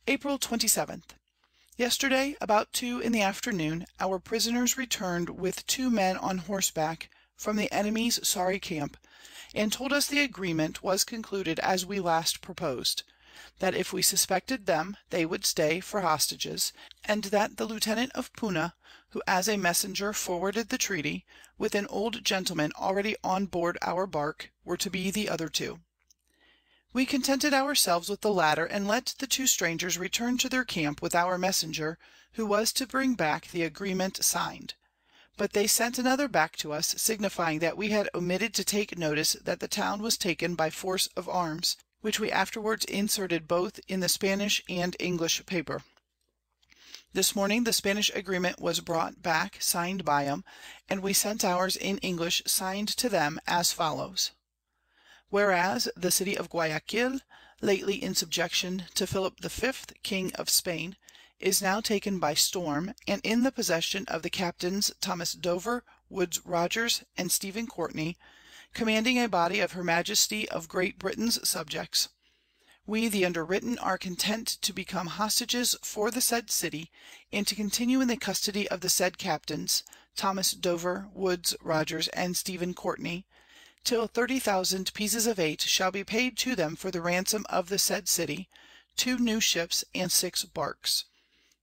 April 27th. Yesterday, about 2 in the afternoon, our prisoners returned with 2 men on horseback from the enemy's sorry camp, and told us the agreement was concluded as we last proposed, that if we suspected them, they would stay for hostages, and that the lieutenant of Puna, who as a messenger forwarded the treaty, with an old gentleman already on board our bark, were to be the other 2. We contented ourselves with the latter, and let the 2 strangers return to their camp with our messenger, who was to bring back the agreement signed. But they sent another back to us, signifying that we had omitted to take notice that the town was taken by force of arms, which we afterwards inserted both in the Spanish and English paper. This morning the Spanish agreement was brought back, signed by 'em, and we sent ours in English signed to them as follows. Whereas the city of Guiaquil, lately in subjection to Philip V, King of Spain, is now taken by storm, and in the possession of the Captains Thomas Dover, Woodes Rogers, and Stephen Courtney, commanding a body of Her Majesty of Great Britain's subjects, we the underwritten are content to become hostages for the said city, and to continue in the custody of the said Captains, Thomas Dover, Woodes Rogers, and Stephen Courtney, till 30,000 pieces of 8 shall be paid to them for the ransom of the said city, 2 new ships and 6 barks,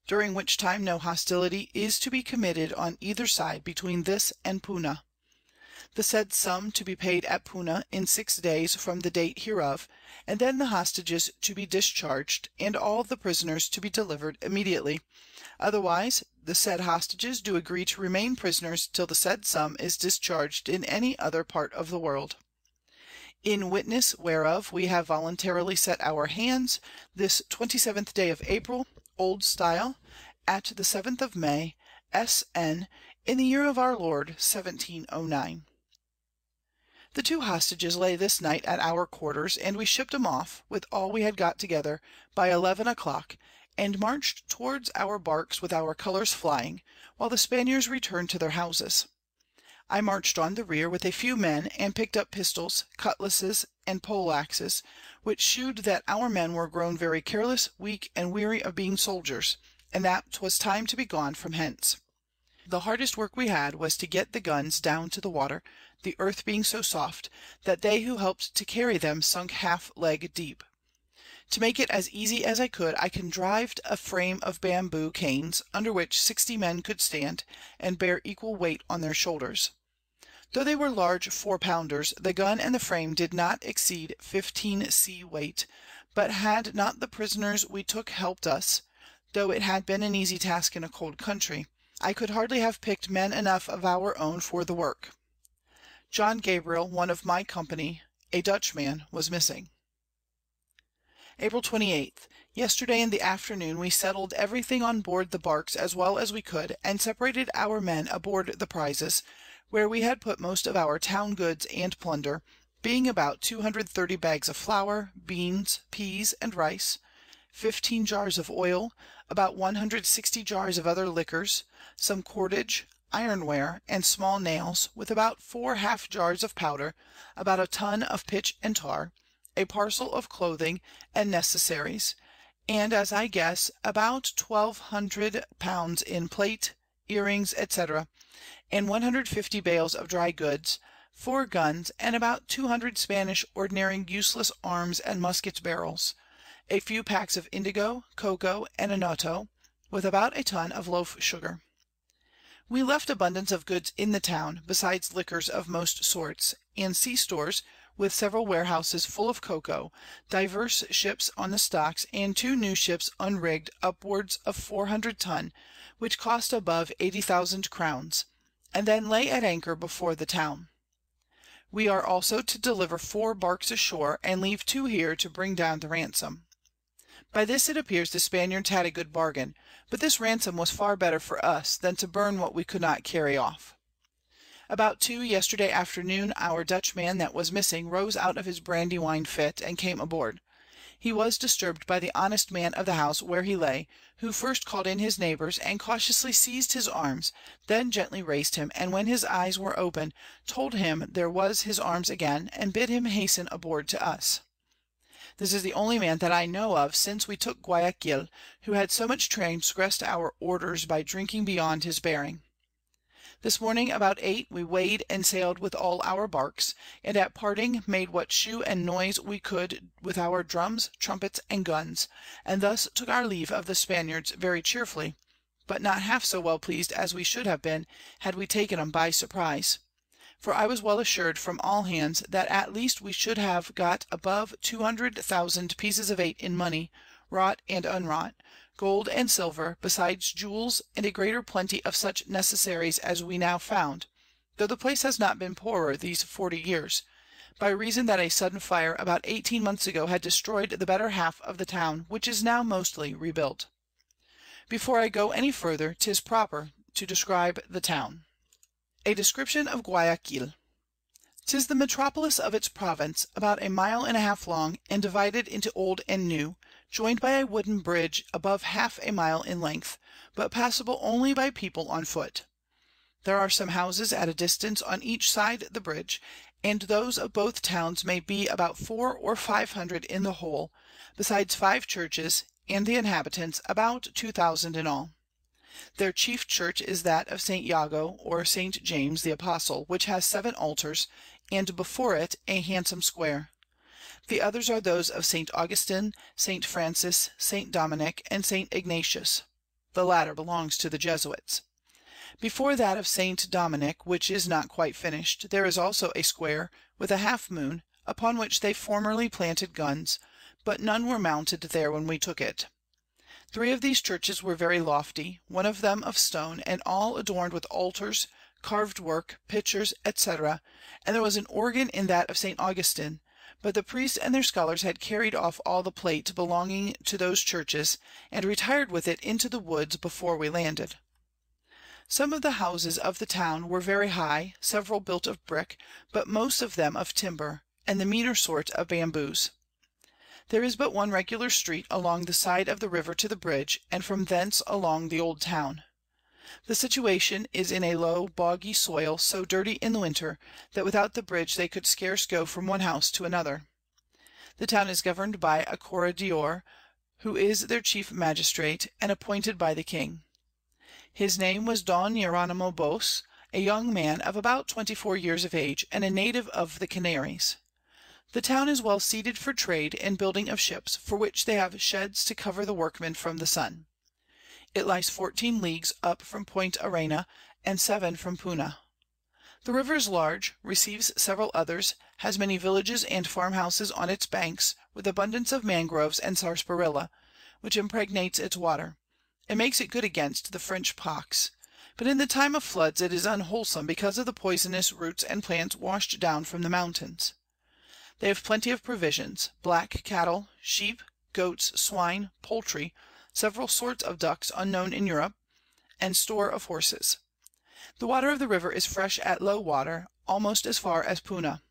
during which time no hostility is to be committed on either side between this and Puna. The said sum to be paid at Puna in 6 days from the date hereof, and then the hostages to be discharged, and all the prisoners to be delivered immediately. Otherwise, the said hostages do agree to remain prisoners till the said sum is discharged in any other part of the world. In witness whereof we have voluntarily set our hands this 27th day of April, Old Style, at the 7th of May, S.N., in the year of our Lord 1709. The 2 hostages lay this night at our quarters, and we shipped 'em off, with all we had got together, by 11 o'clock, and marched towards our barks with our colours flying, while the Spaniards returned to their houses. I marched on the rear with a few men, and picked up pistols, cutlasses, and poleaxes, which shewed that our men were grown very careless, weak, and weary of being soldiers, and that 'twas time to be gone from hence. The hardest work we had was to get the guns down to the water, the earth being so soft, that they who helped to carry them sunk half leg deep. To make it as easy as I could, I contrived a frame of bamboo canes, under which 60 men could stand, and bear equal weight on their shoulders. Though they were large 4-pounders, the gun and the frame did not exceed 15 c weight, but had not the prisoners we took helped us, though it had been an easy task in a cold country, I could hardly have picked men enough of our own for the work. John Gabriel, one of my company, a Dutchman, was missing. April 28th. Yesterday in the afternoon we settled everything on board the barks as well as we could, and separated our men aboard the prizes, where we had put most of our town goods and plunder, being about 230 bags of flour, beans, peas, and rice, 15 jars of oil, about 160 jars of other liquors, some cordage, ironware, and small nails, with about 4 half jars of powder, about a ton of pitch and tar, a parcel of clothing and necessaries, and, as I guess, about 1200 pounds in plate, earrings, etc., and 150 bales of dry goods, 4 guns, and about 200 Spanish ordinary useless arms and musket barrels, a few packs of indigo, cocoa, and annotto, with about a ton of loaf sugar. We left abundance of goods in the town, besides liquors of most sorts, and sea stores, with several warehouses full of cocoa, divers ships on the stocks, and 2 new ships unrigged, upwards of 400 ton, which cost above 80,000 crowns, and then lay at anchor before the town. We are also to deliver 4 barks ashore, and leave 2 here to bring down the ransom. By this it appears the Spaniards had a good bargain, but this ransom was far better for us than to burn what we could not carry off. About 2 yesterday afternoon, our Dutchman that was missing rose out of his brandy-wine fit, and came aboard. He was disturbed by the honest man of the house where he lay, who first called in his neighbours, and cautiously seized his arms, then gently raised him, and when his eyes were open, told him there was his arms again, and bid him hasten aboard to us. This is the only man that I know of since we took Guiaquil who had so much transgressed our orders by drinking beyond his bearing. This morning about 8 we weighed and sailed with all our barks, and at parting made what shew and noise we could with our drums, trumpets, and guns, and thus took our leave of the Spaniards very cheerfully, but not half so well pleased as we should have been had we taken 'em by surprise. For I was well assured from all hands that at least we should have got above 200,000 pieces of 8 in money, wrought and unwrought, gold and silver, besides jewels, and a greater plenty of such necessaries as we now found, though the place has not been poorer these 40 years, by reason that a sudden fire about 18 months ago had destroyed the better half of the town, which is now mostly rebuilt. Before I go any further, 'tis proper to describe the town. A description of Guiaquil. 'Tis the metropolis of its province, about a mile and a half long, and divided into old and new, joined by a wooden bridge above half a mile in length, but passable only by people on foot. There are some houses at a distance on each side the bridge, and those of both towns may be about 400 or 500 in the whole, besides 5 churches, and the inhabitants about 2000 in all. Their chief church is that of St. Iago, or St. James the Apostle, which has 7 altars, and before it a handsome square. The others are those of St. Augustine, St. Francis, St. Dominic, and St. Ignatius. The latter belongs to the Jesuits. Before that of St. Dominic, which is not quite finished, there is also a square, with a half moon, upon which they formerly planted guns, but none were mounted there when we took it. 3 of these churches were very lofty, one of them of stone, and all adorned with altars, carved work, pictures, etc., and there was an organ in that of St. Augustine, but the priests and their scholars had carried off all the plate belonging to those churches, and retired with it into the woods before we landed. Some of the houses of the town were very high, several built of brick, but most of them of timber, and the meaner sort of bamboos. There is but one regular street along the side of the river to the bridge, and from thence along the old town. The situation is in a low, boggy soil, so dirty in the winter, that without the bridge they could scarce go from one house to another. The town is governed by a corregidor, who is their chief magistrate, and appointed by the king. His name was Don Hieronymo Bos, a young man of about 24 years of age, and a native of the Canaries. The town is well seated for trade and building of ships, for which they have sheds to cover the workmen from the sun. It lies 14 leagues up from Point Arena, and 7 from Puna. The river is large, receives several others, has many villages and farmhouses on its banks, with abundance of mangroves and sarsaparilla, which impregnates its water, and makes it good against the French pox, but in the time of floods it is unwholesome because of the poisonous roots and plants washed down from the mountains. They have plenty of provisions, black cattle, sheep, goats, swine, poultry, several sorts of ducks unknown in Europe, and store of horses. The water of the river is fresh at low water, almost as far as Puna.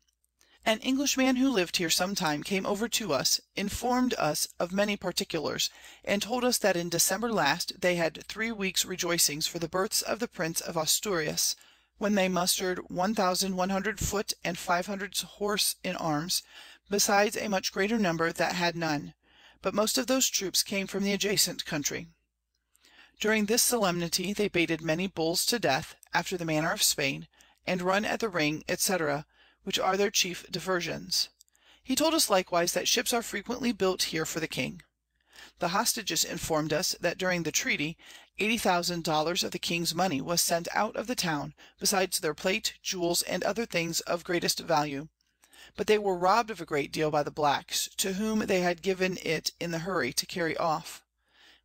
An Englishman who lived here some time came over to us, informed us of many particulars, and told us that in December last they had 3 weeks' rejoicings for the births of the Prince of Asturias, when they mustered 1,100 foot and 500 horse in arms, besides a much greater number that had none, but most of those troops came from the adjacent country. During this solemnity they baited many bulls to death, after the manner of Spain, and run at the ring, etc., which are their chief diversions. He told us likewise that ships are frequently built here for the king. The hostages informed us that during the treaty $80,000 of the king's money was sent out of the town, besides their plate, jewels, and other things of greatest value, but they were robbed of a great deal by the blacks, to whom they had given it in the hurry to carry off.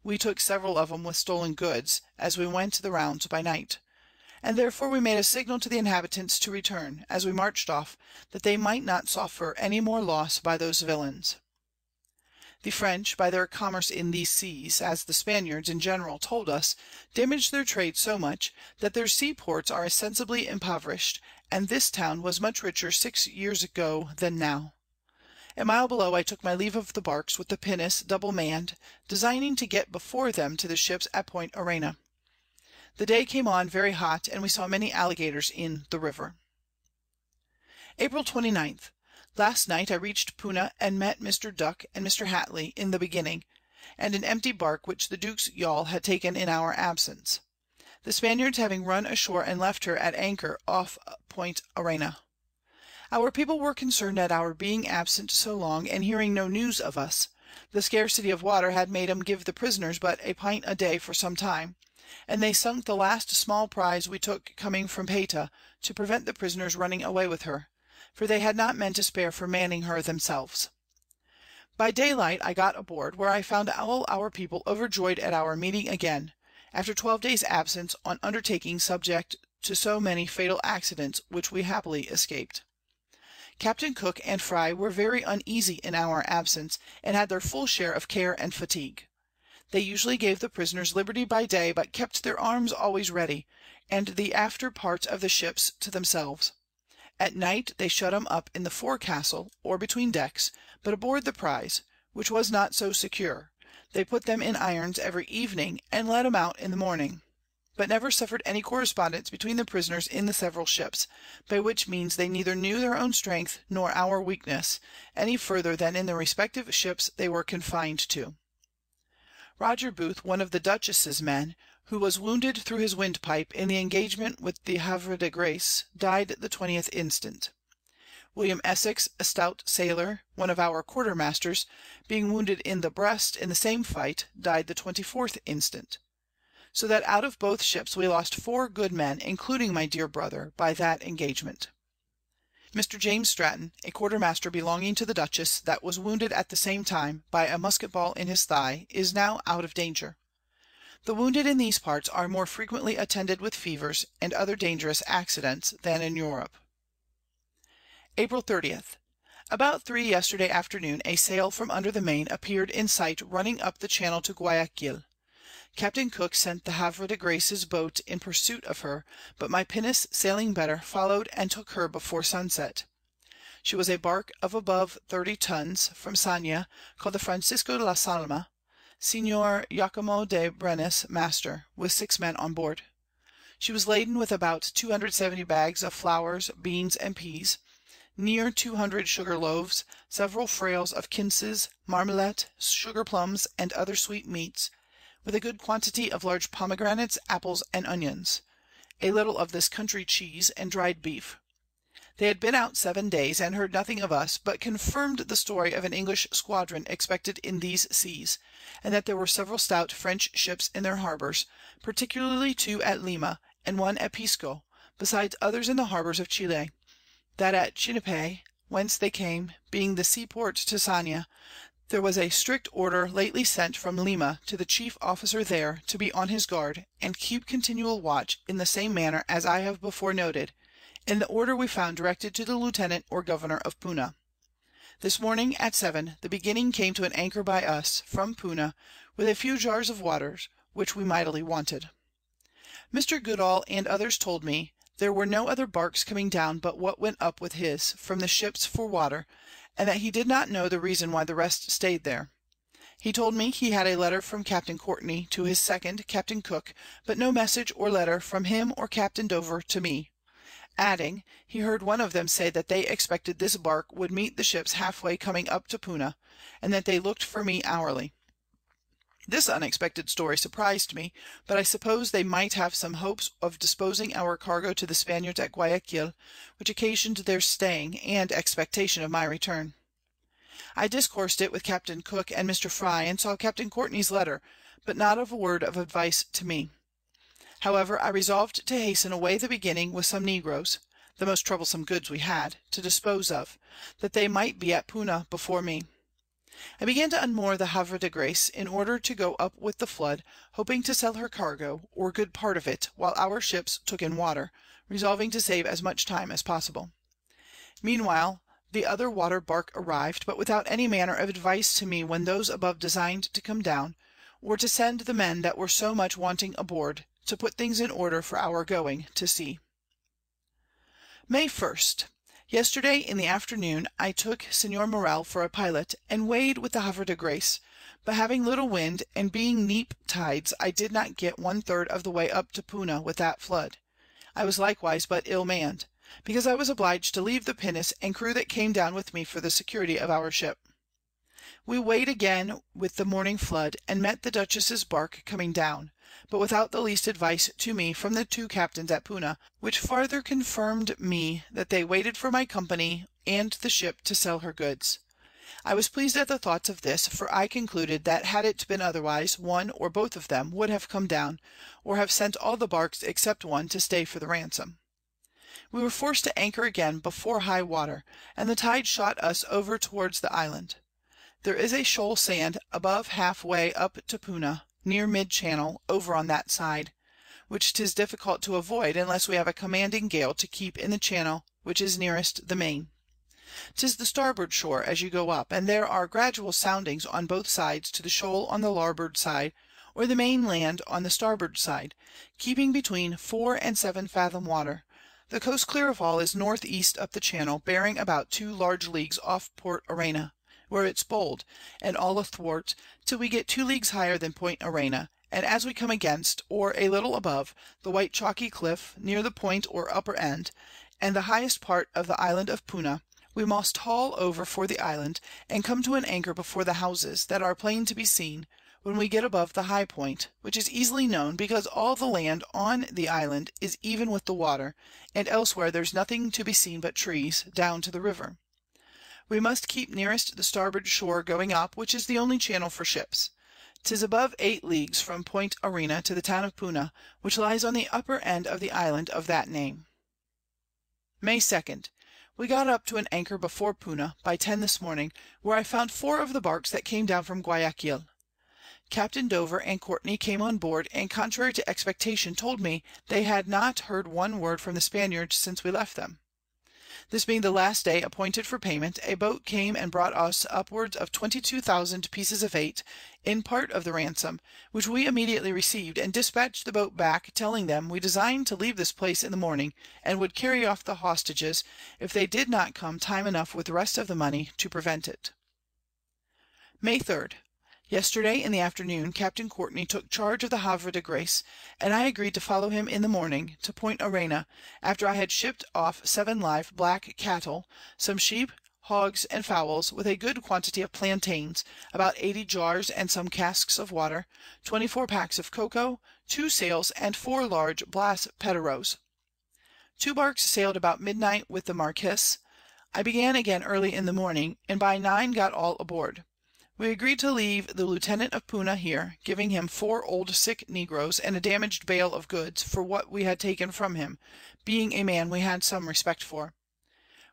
We took several of 'em with stolen goods, as we went the rounds by night, and therefore we made a signal to the inhabitants to return, as we marched off, that they might not suffer any more loss by those villains. The French, by their commerce in these seas, as the Spaniards in general told us, damaged their trade so much, that their seaports are sensibly impoverished, and this town was much richer 6 years ago than now. A mile below I took my leave of the barks with the pinnace double manned, designing to get before them to the ships at Point Arena. The day came on very hot, and we saw many alligators in the river. April 29. Last night I reached Puna and met Mr. Duck and Mr. Hatley in the beginning, and an empty bark which the Duke's yawl had taken in our absence, the Spaniards having run ashore and left her at anchor off Point Arena. Our people were concerned at our being absent so long, and hearing no news of us. The scarcity of water had made 'em give the prisoners but a pint a day for some time, and they sunk the last small prize we took coming from Paita, to prevent the prisoners running away with her, for they had not men to spare for manning her themselves. By daylight I got aboard, where I found all our people overjoyed at our meeting again, after 12 days' absence on undertakings subject to so many fatal accidents, which we happily escaped. Captain Cook and Fry were very uneasy in our absence, and had their full share of care and fatigue. They usually gave the prisoners liberty by day, but kept their arms always ready, and the after part of the ships to themselves. At night they shut 'em up in the forecastle, or between decks, but aboard the prize, which was not so secure, they put them in irons every evening, and let 'em out in the morning, but never suffered any correspondence between the prisoners in the several ships, by which means they neither knew their own strength nor our weakness, any further than in the respective ships they were confined to. Roger Booth, one of the Dutchess's men, who was wounded through his windpipe in the engagement with the Havre de Grace, died the 20th instant. William Essex, a stout sailor, one of our quartermasters, being wounded in the breast in the same fight, died the 24th instant. So that out of both ships we lost 4 good men, including my dear brother, by that engagement. Mr. James Stratton, a quartermaster belonging to the Dutchess, that was wounded at the same time, by a musket ball in his thigh, is now out of danger. The wounded in these parts are more frequently attended with fevers and other dangerous accidents than in Europe. April 30th. About 3 yesterday afternoon, a sail from under the main appeared in sight running up the channel to Guiaquil. Captain Cook sent the Havre de Grace's boat in pursuit of her, but my pinnace sailing better followed and took her before sunset. She was a bark of above 30 tons, from Sanya, called the Francisco de la Salma, Signor Giacomo de Brenes master, with 6 men on board. She was laden with about 270 bags of flowers, beans, and peas, near 200 sugar loaves, several frails of quinces, marmalette, sugar plums, and other sweet meats, with a good quantity of large pomegranates, apples, and onions, a little of this country cheese, and dried beef. They had been out 7 days, and heard nothing of us, but confirmed the story of an English squadron expected in these seas, and that there were several stout French ships in their harbours, particularly 2 at Lima, and 1 at Pisco, besides others in the harbours of Chile; that at Chinipe, whence they came, being the seaport to Sanya, there was a strict order lately sent from Lima to the chief officer there to be on his guard, and keep continual watch in the same manner as I have before noted, in the order we found directed to the lieutenant or governor of Puna. This morning at 7 the beginning came to an anchor by us, from Puna, with a few jars of waters, which we mightily wanted. Mr. Goodall and others told me, there were no other barks coming down but what went up with his, from the ships for water, and that he did not know the reason why the rest stayed there. He told me he had a letter from Captain Courtney to his second, Captain Cook, but no message or letter from him or Captain Dover to me, adding, he heard one of them say that they expected this bark would meet the ships halfway coming up to Puna, and that they looked for me hourly. This unexpected story surprised me, but I suppose they might have some hopes of disposing our cargo to the Spaniards at Guiaquil, which occasioned their staying, and expectation of my return. I discoursed it with Captain Cook and Mr. Fry, and saw Captain Courtney's letter, but not of a word of advice to me. However, I resolved to hasten away the beginning with some negroes, the most troublesome goods we had, to dispose of, that they might be at Puna before me. I began to unmoor the Havre de Grace, in order to go up with the flood, hoping to sell her cargo, or good part of it, while our ships took in water, resolving to save as much time as possible. Meanwhile the other water bark arrived, but without any manner of advice to me when those above designed to come down, or to send the men that were so much wanting aboard, to put things in order for our going to sea. May 1st. Yesterday in the afternoon I took Signor Morel for a pilot, and weighed with the Havre de Grace, but having little wind, and being neap tides, I did not get 1/3 of the way up to Puna with that flood. I was likewise but ill manned, because I was obliged to leave the pinnace and crew that came down with me for the security of our ship. We weighed again with the morning flood, and met the Duchess's bark coming down, but without the least advice to me from the 2 captains at Puna, which farther confirmed me that they waited for my company and the ship to sell her goods. I was pleased at the thoughts of this, for I concluded that had it been otherwise, one or both of them would have come down, or have sent all the barks except one to stay for the ransom. We were forced to anchor again before high water, and the tide shot us over towards the island. There is a shoal sand above half way up to Puna, near mid-channel, over on that side, which 'tis difficult to avoid unless we have a commanding gale to keep in the channel which is nearest the main. 'Tis the starboard shore as you go up, and there are gradual soundings on both sides to the shoal on the larboard side, or the main land on the starboard side, keeping between 4 and 7 fathom water. The coast clear of all is northeast up the channel, bearing about 2 large leagues off Port Arena, where it's bold, and all athwart, till we get 2 leagues higher than Point Arena, and as we come against, or a little above, the white chalky cliff, near the point or upper end, and the highest part of the island of Puna, we must haul over for the island, and come to an anchor before the houses, that are plain to be seen, when we get above the high point, which is easily known, because all the land on the island is even with the water, and elsewhere there's nothing to be seen but trees, down to the river. We must keep nearest the starboard shore going up, which is the only channel for ships. 'Tis above 8 leagues from Point Arena to the town of Puna, which lies on the upper end of the island of that name. May 2nd. We got up to an anchor before Puna by 10 this morning, where I found 4 of the barks that came down from Guiaquil. Captain Dover and Courtney came on board, and contrary to expectation told me they had not heard one word from the Spaniards since we left them. This being the last day appointed for payment, a boat came and brought us upwards of 22,000 pieces of 8, in part of the ransom, which we immediately received, and dispatched the boat back, telling them we designed to leave this place in the morning, and would carry off the hostages, if they did not come time enough with the rest of the money to prevent it. May 3rd. Yesterday in the afternoon Captain Courtney took charge of the Havre de Grace, and I agreed to follow him in the morning to Point Arena, after I had shipped off 7 live black cattle, some sheep, hogs, and fowls, with a good quantity of plantains, about 80 jars and some casks of water, 24 packs of cocoa, 2 sails, and 4 large Blas Pettereaux. 2 barks sailed about midnight with the Marquess. I began again early in the morning, and by 9 got all aboard. We agreed to leave the lieutenant of Puna here, giving him 4 old sick negroes and a damaged bale of goods for what we had taken from him, being a man we had some respect for.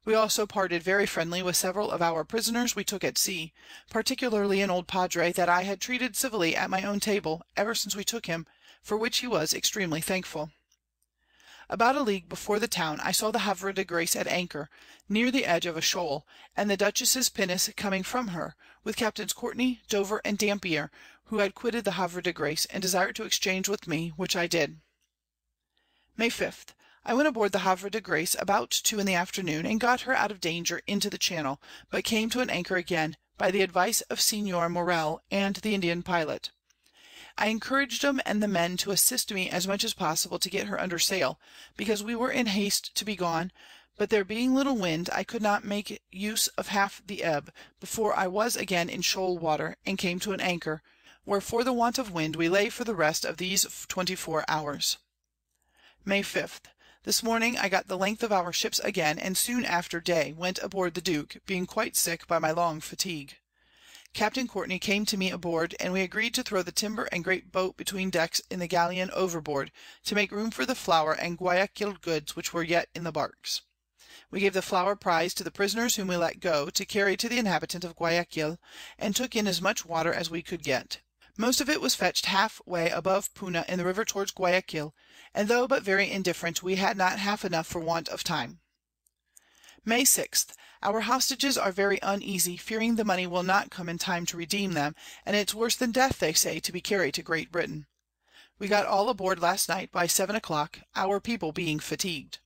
We also parted very friendly with several of our prisoners we took at sea, particularly an old padre that I had treated civilly at my own table ever since we took him, for which he was extremely thankful. About a league before the town I saw the Havre de Grace at anchor, near the edge of a shoal, and the Duchess's pinnace coming from her, with Captains Courtney, Dover, and Dampier, who had quitted the Havre de Grace, and desired to exchange with me, which I did. May 5th. I went aboard the Havre de Grace about 2 in the afternoon, and got her out of danger into the channel, but came to an anchor again, by the advice of Signor Morel and the Indian pilot. I encouraged 'em and the men to assist me as much as possible to get her under sail, because we were in haste to be gone, but there being little wind, I could not make use of half the ebb, before I was again in shoal water, and came to an anchor, where for the want of wind we lay for the rest of these 24 hours. May 5th. This morning I got the length of our ships again, and soon after day went aboard the Duke, being quite sick by my long fatigue. Captain Courtney came to me aboard, and we agreed to throw the timber and great boat between decks in the galleon overboard, to make room for the flour and Guiaquil goods which were yet in the barks. We gave the flour prize to the prisoners whom we let go, to carry to the inhabitant of Guiaquil, and took in as much water as we could get. Most of it was fetched half way above Puna in the river towards Guiaquil, and though but very indifferent, we had not half enough for want of time. May 6th. Our hostages are very uneasy, fearing the money will not come in time to redeem them, and it's worse than death, they say, to be carried to Great Britain. We got all aboard last night by 7 o'clock, our people being fatigued.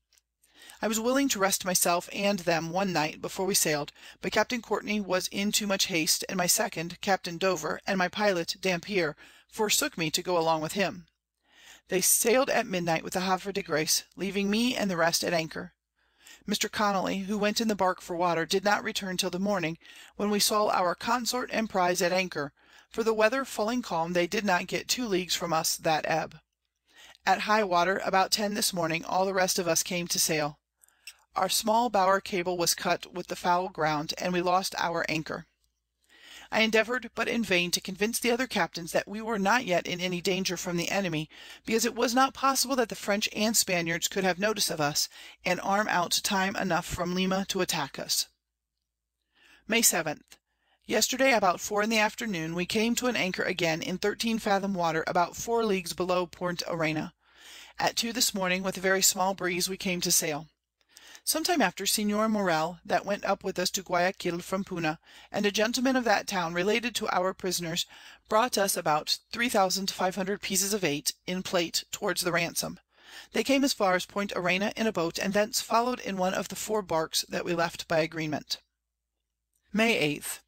I was willing to rest myself and them one night before we sailed, but Captain Courtney was in too much haste, and my second, Captain Dover, and my pilot, Dampier, forsook me to go along with him. They sailed at midnight with the Havre de Grace, leaving me and the rest at anchor. Mr. Connolly, who went in the bark for water, did not return till the morning, when we saw our consort and prize at anchor, for the weather falling calm they did not get 2 leagues from us that ebb. At high water, about 10 this morning, all the rest of us came to sail. Our small bower cable was cut with the foul ground, and we lost our anchor. I endeavoured, but in vain, to convince the other captains that we were not yet in any danger from the enemy, because it was not possible that the French and Spaniards could have notice of us, and arm out time enough from Lima to attack us. May 7th. Yesterday, about 4 in the afternoon, we came to an anchor again in 13 fathom water, about 4 leagues below Point Arena. At 2 this morning, with a very small breeze, we came to sail. Some time after, Signor Morel, that went up with us to Guiaquil from Puna, and a gentleman of that town related to our prisoners, brought us about 3,500 pieces of 8 in plate towards the ransom. They came as far as Point Arena in a boat, and thence followed in one of the 4 barks that we left by agreement. May 8th.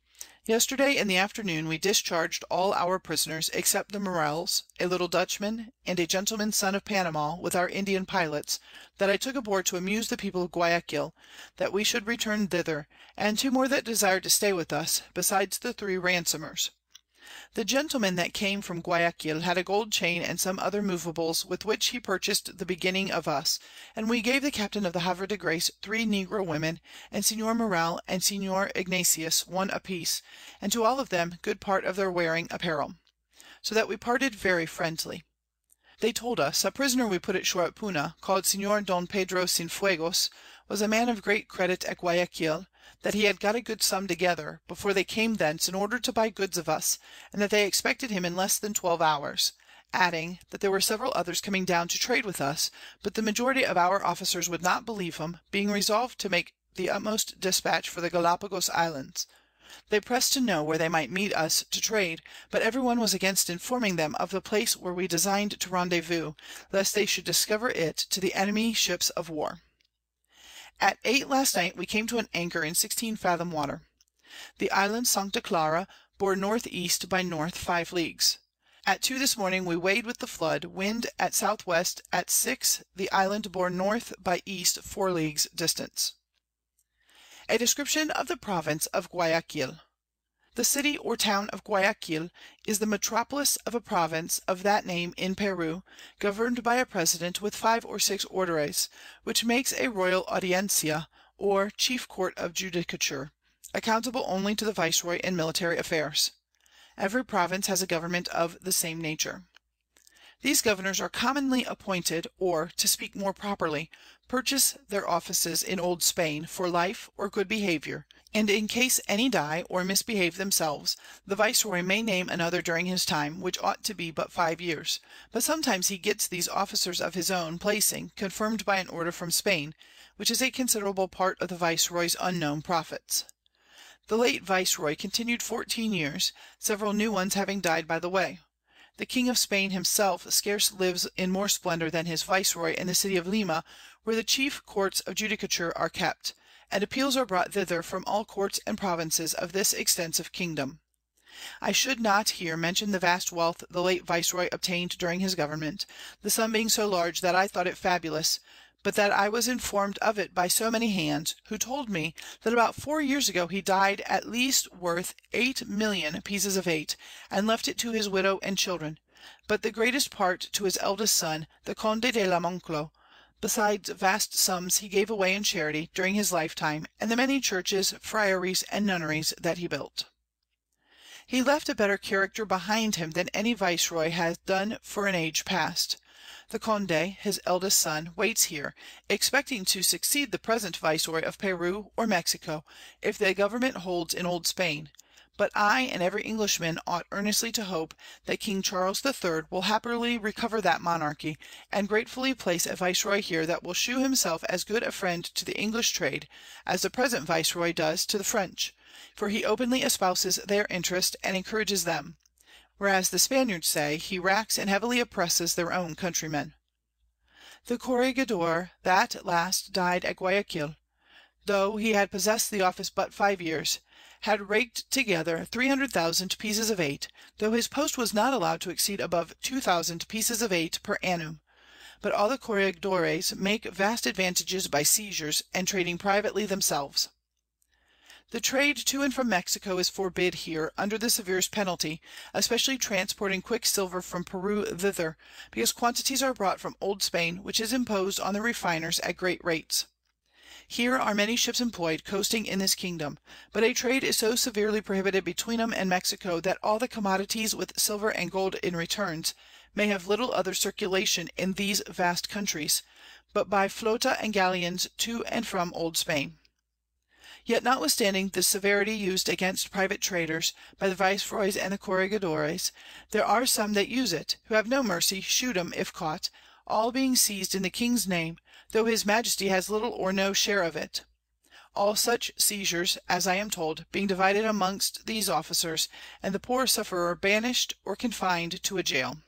Yesterday in the afternoon we discharged all our prisoners, except the Morels, a little Dutchman, and a gentleman's son of Panama, with our Indian pilots, that I took aboard to amuse the people of Guiaquil, that we should return thither, and 2 more that desired to stay with us, besides the 3 ransomers. The gentleman that came from Guiaquil had a gold chain and some other movables, with which he purchased the beginning of us, and we gave the captain of the Havre de Grace 3 negro women, and Signor Morel and Signor Ignatius 1 apiece, and to all of them good part of their wearing apparel. So that we parted very friendly. They told us, a prisoner we put ashore at Puna, called Signor Don Pedro Cienfuegos, was a man of great credit at Guiaquil, that he had got a good sum together, before they came thence, in order to buy goods of us, and that they expected him in less than 12 hours, adding, that there were several others coming down to trade with us, but the majority of our officers would not believe him, being resolved to make the utmost despatch for the Galapagos Islands. They pressed to know where they might meet us to trade, but every one was against informing them of the place where we designed to rendezvous, lest they should discover it to the enemy ships of war. At 8 last night we came to an anchor in 16 fathom water. The island Sancta Clara bore northeast by north 5 leagues. At 2 this morning we weighed with the flood, wind at southwest. At 6 the island bore north by east 4 leagues distance. A description of the province of Guiaquil. The city or town of Guiaquil is the metropolis of a province of that name in Peru, governed by a president with 5 or 6 orders, which makes a royal audiencia, or chief court of judicature, accountable only to the viceroy in military affairs. Every province has a government of the same nature. These governors are commonly appointed, or, to speak more properly, purchase their offices in Old Spain for life or good behavior, and in case any die or misbehave themselves, the viceroy may name another during his time, which ought to be but 5 years, but sometimes he gets these officers of his own placing confirmed by an order from Spain, which is a considerable part of the viceroy's unknown profits. The late viceroy continued 14 years, several new ones having died by the way. The King of Spain himself scarce lives in more splendor than his viceroy in the city of Lima, where the chief courts of judicature are kept, and appeals are brought thither from all courts and provinces of this extensive kingdom. I should not here mention the vast wealth the late viceroy obtained during his government, the sum being so large that I thought it fabulous, but that I was informed of it by so many hands, who told me that about 4 years ago he died at least worth 8,000,000 pieces of 8, and left it to his widow and children, but the greatest part to his eldest son, the Conde de la Monclo, besides vast sums he gave away in charity during his lifetime, and the many churches, friaries, and nunneries that he built. He left a better character behind him than any viceroy has done for an age past. The Conde, his eldest son, waits here, expecting to succeed the present viceroy of Peru or Mexico, if the government holds in Old Spain, but I and every Englishman ought earnestly to hope that King Charles III will happily recover that monarchy, and gratefully place a viceroy here that will shew himself as good a friend to the English trade as the present viceroy does to the French, for he openly espouses their interest and encourages them, whereas the Spaniards say he racks and heavily oppresses their own countrymen. The corregidor that last died at Guiaquil, though he had possessed the office but 5 years, had raked together 300,000 pieces of 8, though his post was not allowed to exceed above 2,000 pieces of 8 per annum, but all the corregidores make vast advantages by seizures and trading privately themselves. The trade to and from Mexico is forbid here under the severest penalty, especially transporting quicksilver from Peru thither, because quantities are brought from Old Spain, which is imposed on the refiners at great rates. Here are many ships employed coasting in this kingdom, but a trade is so severely prohibited between 'em and Mexico that all the commodities with silver and gold in returns may have little other circulation in these vast countries, but by flota and galleons to and from Old Spain. Yet notwithstanding the severity used against private traders by the viceroys and the corregidores, there are some that use it, who have no mercy, shoot 'em if caught, all being seized in the king's name, though his majesty has little or no share of it. All such seizures, as I am told, being divided amongst these officers, and the poor sufferer banished or confined to a jail.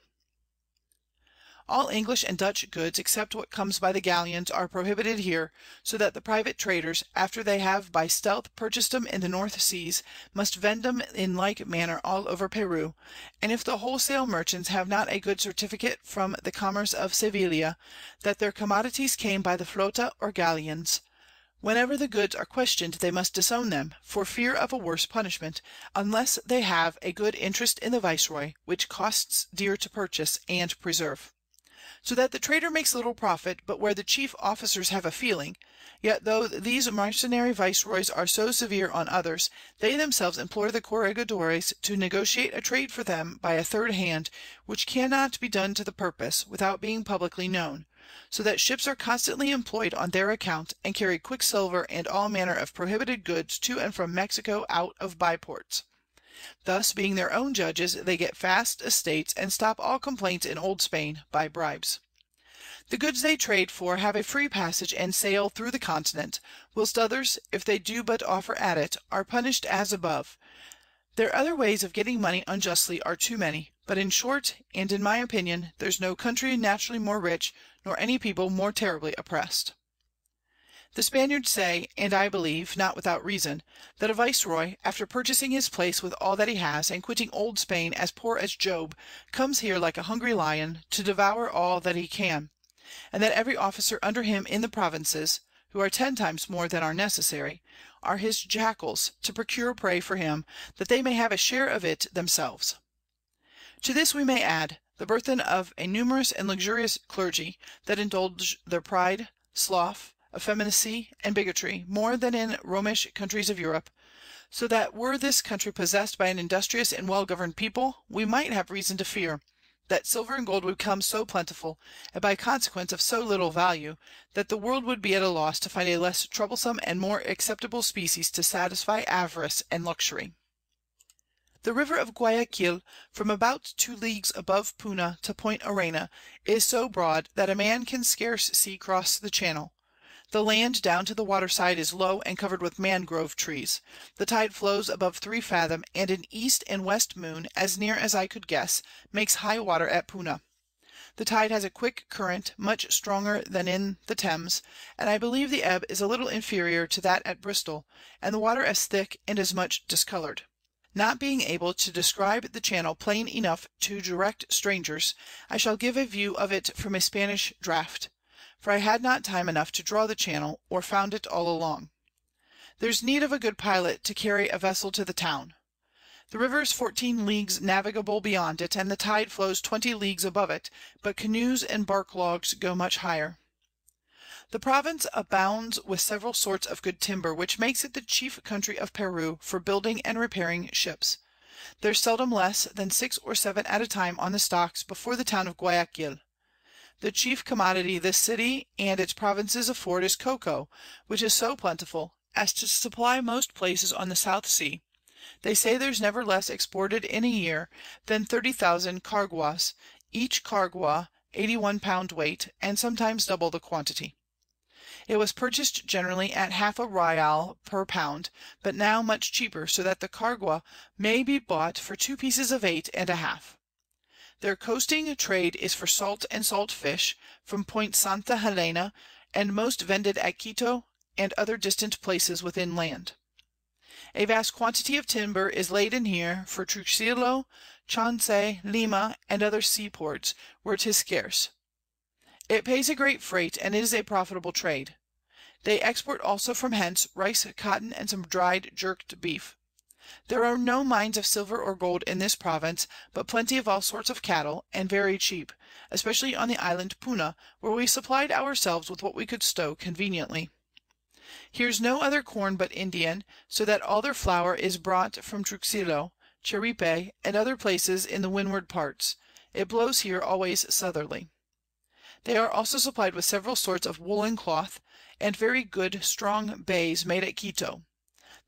All English and Dutch goods, except what comes by the galleons, are prohibited here, so that the private traders, after they have by stealth purchased 'em in the North Seas, must vend 'em in like manner all over Peru, and if the wholesale merchants have not a good certificate from the commerce of Sevilla, that their commodities came by the flota or galleons, whenever the goods are questioned they must disown them, for fear of a worse punishment, unless they have a good interest in the viceroy, which costs dear to purchase and preserve. So that the trader makes little profit, but where the chief officers have a feeling, yet though these mercenary viceroys are so severe on others, they themselves implore the corregidores to negotiate a trade for them by a third hand, which cannot be done to the purpose, without being publicly known, so that ships are constantly employed on their account, and carry quicksilver and all manner of prohibited goods to and from Mexico out of byports. Thus, being their own judges, they get fast estates, and stop all complaints in Old Spain by bribes. The goods they trade for have a free passage and sail through the continent, whilst others, if they do but offer at it, are punished as above. Their other ways of getting money unjustly are too many, but in short, and in my opinion, there's no country naturally more rich, nor any people more terribly oppressed. The Spaniards say, and I believe, not without reason, that a viceroy, after purchasing his place with all that he has, and quitting Old Spain as poor as Job, comes here like a hungry lion, to devour all that he can, and that every officer under him in the provinces, who are 10 times more than are necessary, are his jackals, to procure prey for him, that they may have a share of it themselves. To this we may add the burthen of a numerous and luxurious clergy, that indulge their pride, sloth, effeminacy, and bigotry more than in Romish countries of Europe, so that were this country possessed by an industrious and well-governed people, we might have reason to fear that silver and gold would become so plentiful, and by consequence of so little value, that the world would be at a loss to find a less troublesome and more acceptable species to satisfy avarice and luxury. The river of Guiaquil, from about 2 leagues above Puna to Point Arena, is so broad that a man can scarce see cross the channel. The land down to the water side is low and covered with mangrove trees. The tide flows above 3 fathom, and an east and west moon, as near as I could guess, makes high water at Puna. The tide has a quick current, much stronger than in the Thames, and I believe the ebb is a little inferior to that at Bristol, and the water as thick and as much discoloured. Not being able to describe the channel plain enough to direct strangers, I shall give a view of it from a Spanish draught, for I had not time enough to draw the channel, or found it all along. There's need of a good pilot to carry a vessel to the town. The river is 14 leagues navigable beyond it, and the tide flows 20 leagues above it, but canoes and bark logs go much higher. The province abounds with several sorts of good timber, which makes it the chief country of Peru for building and repairing ships. There's seldom less than 6 or 7 at a time on the stocks before the town of Guiaquil. The chief commodity this city and its provinces afford is cocoa, which is so plentiful as to supply most places on the South Sea. They say there's never less exported in a year than 30,000 carguas, each cargua 81 pound weight, and sometimes double the quantity. It was purchased generally at half a real per pound, but now much cheaper, so that the cargua may be bought for 2 pieces of 8 and a half. Their coasting trade is for salt and salt fish, from Point Santa Helena, and most vended at Quito and other distant places within land. A vast quantity of timber is laden here for Truxillo, Chance, Lima, and other seaports, where 'tis scarce. It pays a great freight, and is a profitable trade. They export also from hence rice, cotton, and some dried jerked beef. There are no mines of silver or gold in this province, but plenty of all sorts of cattle, and very cheap, especially on the island Puna, where we supplied ourselves with what we could stow conveniently. Here's no other corn but Indian, so that all their flour is brought from Truxillo, Cheripe, and other places in the windward parts. It blows here always southerly. They are also supplied with several sorts of woolen cloth, and very good strong baize made at Quito.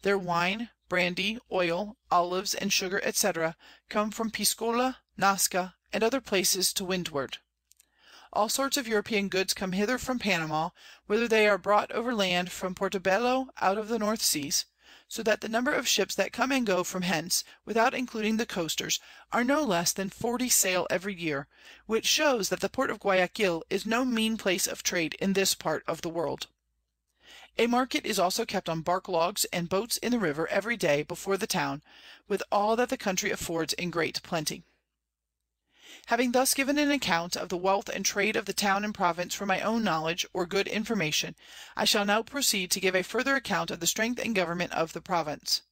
Their wine, brandy, oil, olives, and sugar, etc., come from Piscola, Nazca, and other places to windward. All sorts of European goods come hither from Panama, whither they are brought overland from Portobello out of the North Seas, so that the number of ships that come and go from hence, without including the coasters, are no less than 40 sail every year, which shows that the port of Guiaquil is no mean place of trade in this part of the world. A market is also kept on bark logs and boats in the river every day before the town, with all that the country affords in great plenty. Having thus given an account of the wealth and trade of the town and province from my own knowledge or good information, I shall now proceed to give a further account of the strength and government of the province.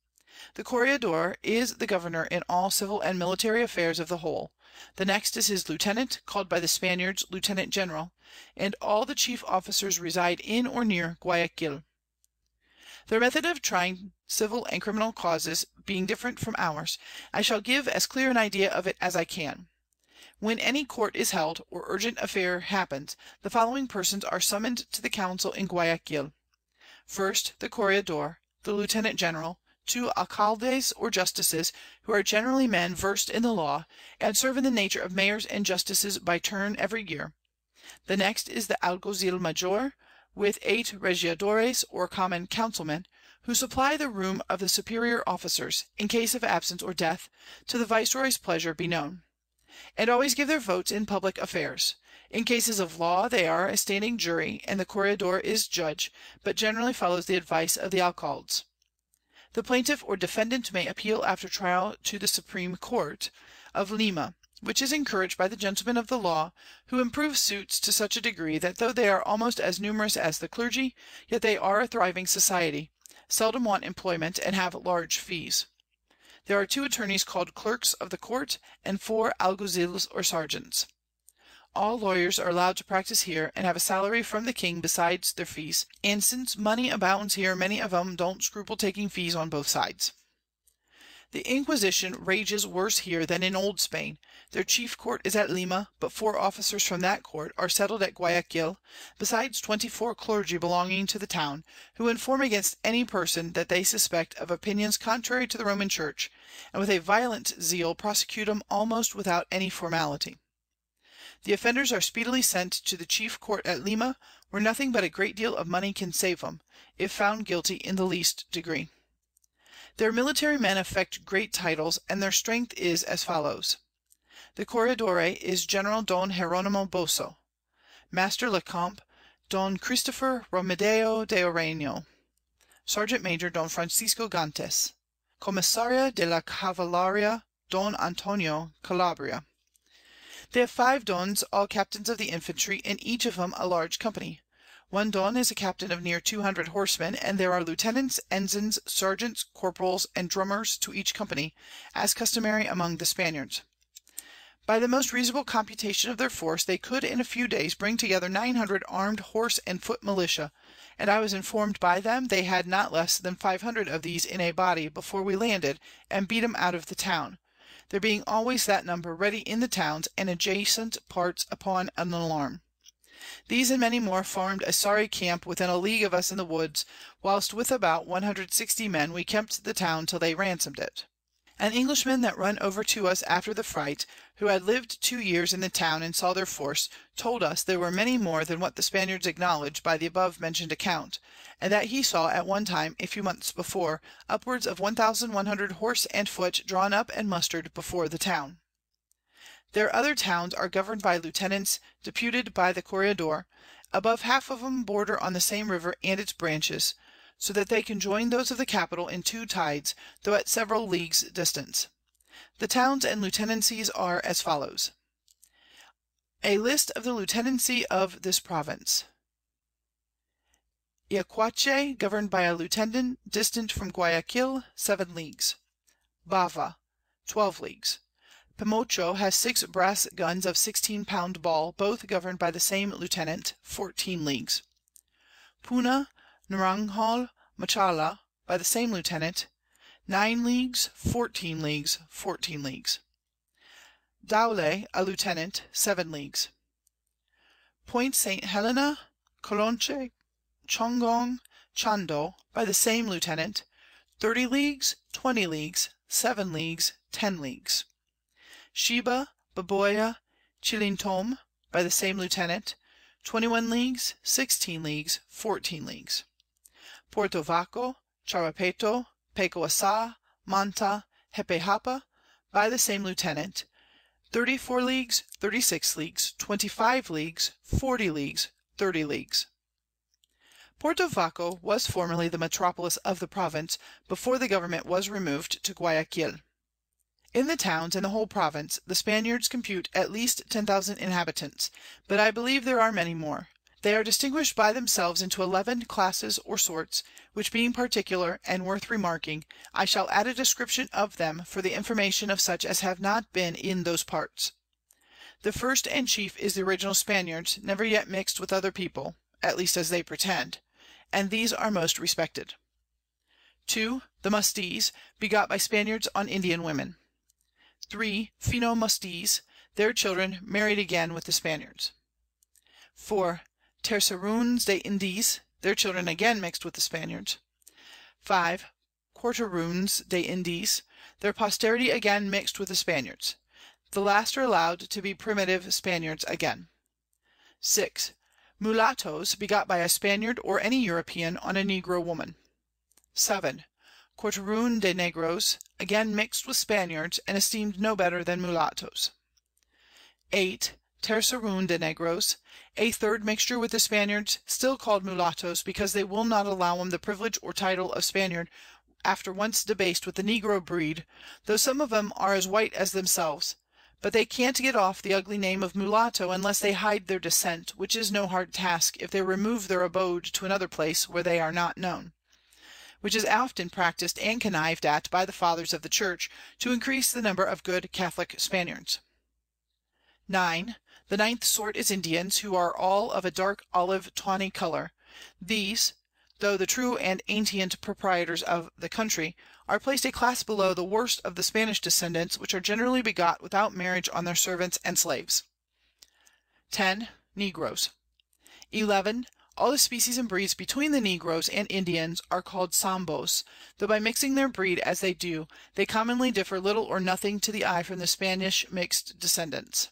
The corregidor is the governor in all civil and military affairs of the whole. The next is his lieutenant, called by the Spaniards lieutenant general, and all the chief officers reside in or near Guayaquil. Their method of trying civil and criminal causes being different from ours, I shall give as clear an idea of it as I can. When any court is held, or urgent affair happens, the following persons are summoned to the council in Guayaquil. First, the corregidor, the lieutenant general, 2 alcaldes or justices, who are generally men versed in the law, and serve in the nature of mayors and justices by turn every year. The next is the alguazil major, with 8 regidores or common councilmen, who supply the room of the superior officers, in case of absence or death, to the viceroy's pleasure be known, and always give their votes in public affairs. In cases of law they are a standing jury, and the corregidor is judge, but generally follows the advice of the alcaldes. The plaintiff or defendant may appeal after trial to the Supreme Court of Lima, which is encouraged by the gentlemen of the law, who improve suits to such a degree that though they are almost as numerous as the clergy, yet they are a thriving society, seldom want employment, and have large fees. There are 2 attorneys called clerks of the court, and 4 alguazils or sergeants. All lawyers are allowed to practice here, and have a salary from the king besides their fees, and since money abounds here, many of 'em don't scruple taking fees on both sides. The Inquisition rages worse here than in old Spain. Their chief court is at Lima, but 4 officers from that court are settled at Guayaquil, besides 24 clergy belonging to the town, who inform against any person that they suspect of opinions contrary to the Roman Church, and with a violent zeal prosecute 'em almost without any formality. The offenders are speedily sent to the chief court at Lima, where nothing but a great deal of money can save 'em, if found guilty in the least degree. Their military men affect great titles, and their strength is as follows. The corregidore is General Don Jeronimo Boso, Master Lecomte Don Christopher Romedeo de Oreño, Sergeant Major Don Francisco Gantes, Comisaria de la Cavalaria Don Antonio Calabria. They have 5 dons, all captains of the infantry, and each of them a large company. 1 don is a captain of near 200 horsemen, and there are lieutenants, ensigns, sergeants, corporals, and drummers to each company, as customary among the Spaniards. By the most reasonable computation of their force, they could in a few days bring together 900 armed horse and foot militia, and I was informed by them they had not less than 500 of these in a body before we landed and beat 'em out of the town, there being always that number ready in the towns and adjacent parts upon an alarm. These and many more formed a sorry camp within a league of us in the woods, whilst with about 160 men we kept the town till they ransomed it. An Englishman that run over to us after the fright, who had lived 2 years in the town and saw their force, told us there were many more than what the Spaniards acknowledge by the above mentioned account, and that he saw at one time, a few months before, upwards of 1,100 horse and foot drawn up and mustered before the town. Their other towns are governed by lieutenants deputed by the corregidor, above half of 'em border on the same river and its branches, so that they can join those of the capital in 2 tides, though at several leagues distance. The towns and lieutenancies are as follows: A list of the lieutenancy of this province. Iacuache, governed by a lieutenant, distant from Guayaquil, 7 leagues. Bava, 12 leagues. Pemocho has 6 brass guns of 16-pound ball, both governed by the same lieutenant, 14 leagues. Puna, Naranjal, Machala, by the same lieutenant, 9 leagues, 14 leagues, 14 leagues. Daule, a lieutenant, 7 leagues. Point St. Helena, Colonche, Chongong, Chando, by the same lieutenant, 30 leagues, 20 leagues, 7 leagues, 10 leagues. Sheba, Baboya, Chilintom, by the same lieutenant, 21 leagues, 16 leagues, 14 leagues. Puerto Vaco, Charapeto, Pecoasa, Manta, Hepehapa, by the same lieutenant, 34 leagues, 36 leagues, 25 leagues, 40 leagues, 30 leagues. Puerto Vaco was formerly the metropolis of the province before the government was removed to Guayaquil. In the towns and the whole province, the Spaniards compute at least 10,000 inhabitants, but I believe there are many more. They are distinguished by themselves into 11 classes or sorts, which being particular and worth remarking, I shall add a description of them for the information of such as have not been in those parts. The first and chief is the original Spaniards, never yet mixed with other people, at least as they pretend, and these are most respected. 2. The Mustees, begot by Spaniards on Indian women. 3. Fino Mustees, their children married again with the Spaniards. 4. Terceruns de Indies, their children again mixed with the Spaniards. 5. Quarteruns de Indies, their posterity again mixed with the Spaniards. The last are allowed to be primitive Spaniards again. 6. Mulattoes, begot by a Spaniard or any European on a Negro woman. 7. Quarterun de Negros, again mixed with Spaniards, and esteemed no better than mulattoes. 8. Tercerun de Negros, a third mixture with the Spaniards, still called mulattoes, because they will not allow them the privilege or title of Spaniard after once debased with the Negro breed, though some of them are as white as themselves. But they can't get off the ugly name of mulatto unless they hide their descent, which is no hard task if they remove their abode to another place where they are not known, which is often practiced and connived at by the fathers of the Church to increase the number of good Catholic Spaniards. 9. The 9th sort is Indians, who are all of a dark olive tawny color. These, though the true and ancient proprietors of the country, are placed a class below the worst of the Spanish descendants, which are generally begot without marriage on their servants and slaves. 10. Negroes. 11. All the species and breeds between the Negroes and Indians are called Sambos, though by mixing their breed as they do, they commonly differ little or nothing to the eye from the Spanish mixed descendants.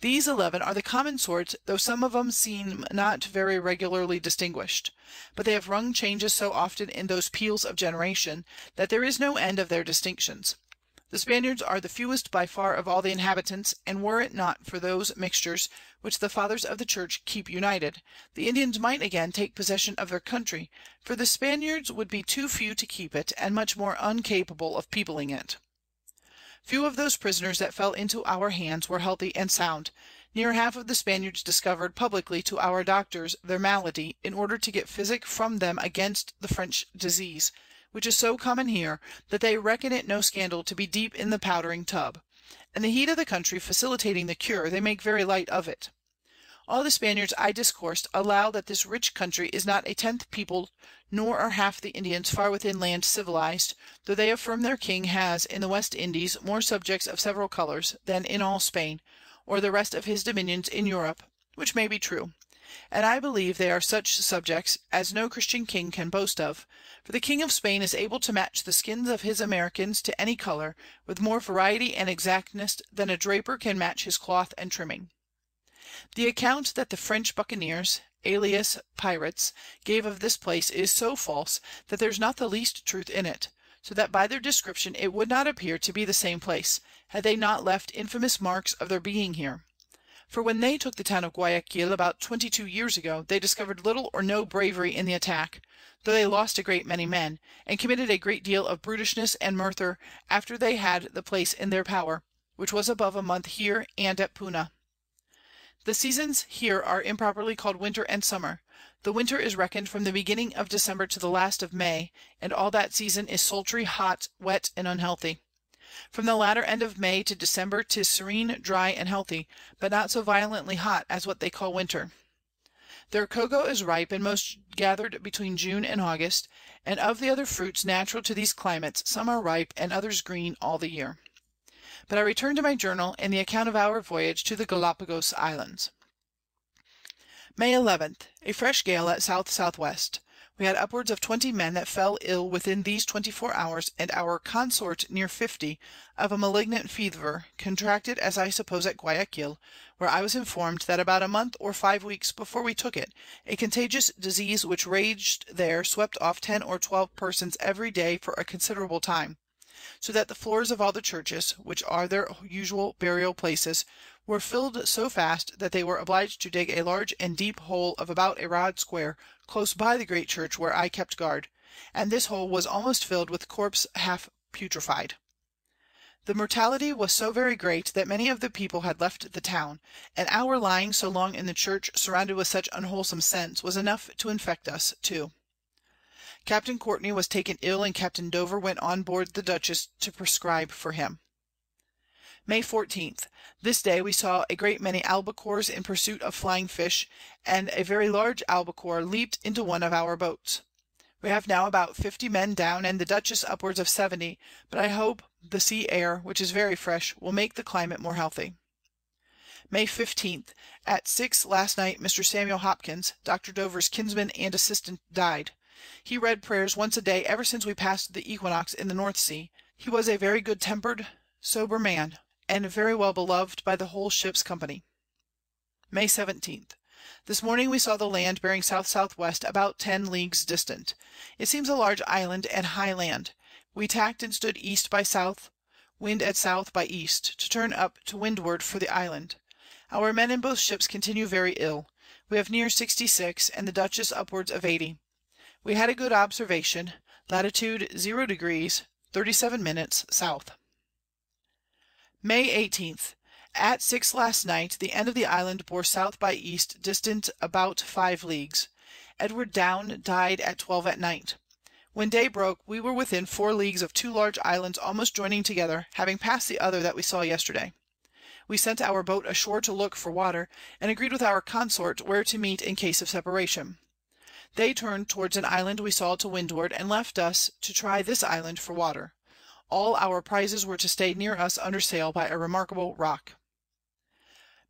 These 11 are the common sorts, though some of them seem not very regularly distinguished. But they have rung changes so often in those peals of generation, that there is no end of their distinctions. The Spaniards are the fewest by far of all the inhabitants, and were it not for those mixtures, which the fathers of the Church keep united, the Indians might again take possession of their country, for the Spaniards would be too few to keep it, and much more uncapable of peopling it. Few of those prisoners that fell into our hands were healthy and sound. Near half of the Spaniards discovered publicly to our doctors their malady, in order to get physic from them against the French disease, which is so common here, that they reckon it no scandal to be deep in the powdering tub; and the heat of the country facilitating the cure, they make very light of it. All the Spaniards I discoursed allow that this rich country is not a 10th peopled, nor are half the Indians far within land civilized, though they affirm their king has in the West Indies more subjects of several colors than in all Spain, or the rest of his dominions in Europe, which may be true. And I believe they are such subjects as no Christian king can boast of, for the king of Spain is able to match the skins of his Americans to any color, with more variety and exactness than a draper can match his cloth and trimming. The account that the French buccaneers, alias pirates, gave of this place is so false that there's not the least truth in it, so that by their description it would not appear to be the same place, had they not left infamous marks of their being here. For when they took the town of Guayaquil about 22 years ago, they discovered little or no bravery in the attack, though they lost a great many men, and committed a great deal of brutishness and murder after they had the place in their power, which was above a month here and at Puna. The seasons here are improperly called winter and summer. The winter is reckoned from the beginning of December to the last of May, and all that season is sultry, hot, wet, and unhealthy. From the latter end of May to December 'tis serene, dry, and healthy, but not so violently hot as what they call winter. Their cocoa is ripe, and most gathered between June and August, and of the other fruits natural to these climates, some are ripe and others green all the year. But I return to my journal and the account of our voyage to the Galapagos Islands. May 11th. A fresh gale at south-southwest. We had upwards of 20 men that fell ill within these 24 hours, and our consort near 50, of a malignant fever, contracted as I suppose at Guiaquil, where I was informed that about a month or 5 weeks before we took it, a contagious disease which raged there swept off 10 or 12 persons every day for a considerable time, so that the floors of all the churches, which are their usual burial places, were filled so fast that they were obliged to dig a large and deep hole of about a rod square close by the great church where I kept guard, and this hole was almost filled with corpse half putrefied. The mortality was so very great that many of the people had left the town, and our lying so long in the church surrounded with such unwholesome scents was enough to infect us too. Captain Courtney was taken ill, and Captain Dover went on board the Dutchess to prescribe for him. May 14th. This day we saw a great many albacores in pursuit of flying fish, and a very large albacore leaped into one of our boats. We have now about 50 men down, and the Dutchess upwards of 70, but I hope the sea air, which is very fresh, will make the climate more healthy. May 15th. At 6 last night Mr. Samuel Hopkins, Dr. Dover's kinsman and assistant, died. He read prayers once a day ever since we passed the equinox in the North Sea. He was a very good-tempered, sober man, and very well beloved by the whole ship's company. May 17th. This morning we saw the land bearing south-southwest about 10 leagues distant. It seems a large island and high land. We tacked and stood east by south, wind at south by east, to turn up to windward for the island. Our men in both ships continue very ill. We have near 66, and the Dutchess upwards of 80. We had a good observation, latitude 0° 37' south. May 18th. At 6 last night, the end of the island bore south by east, distant about 5 leagues. Edward Down died at 12 at night. When day broke, we were within 4 leagues of 2 large islands almost joining together, having passed the other that we saw yesterday. We sent our boat ashore to look for water, and agreed with our consort where to meet in case of separation. They turned towards an island we saw to windward, and left us to try this island for water. All our prizes were to stay near us under sail by a remarkable rock.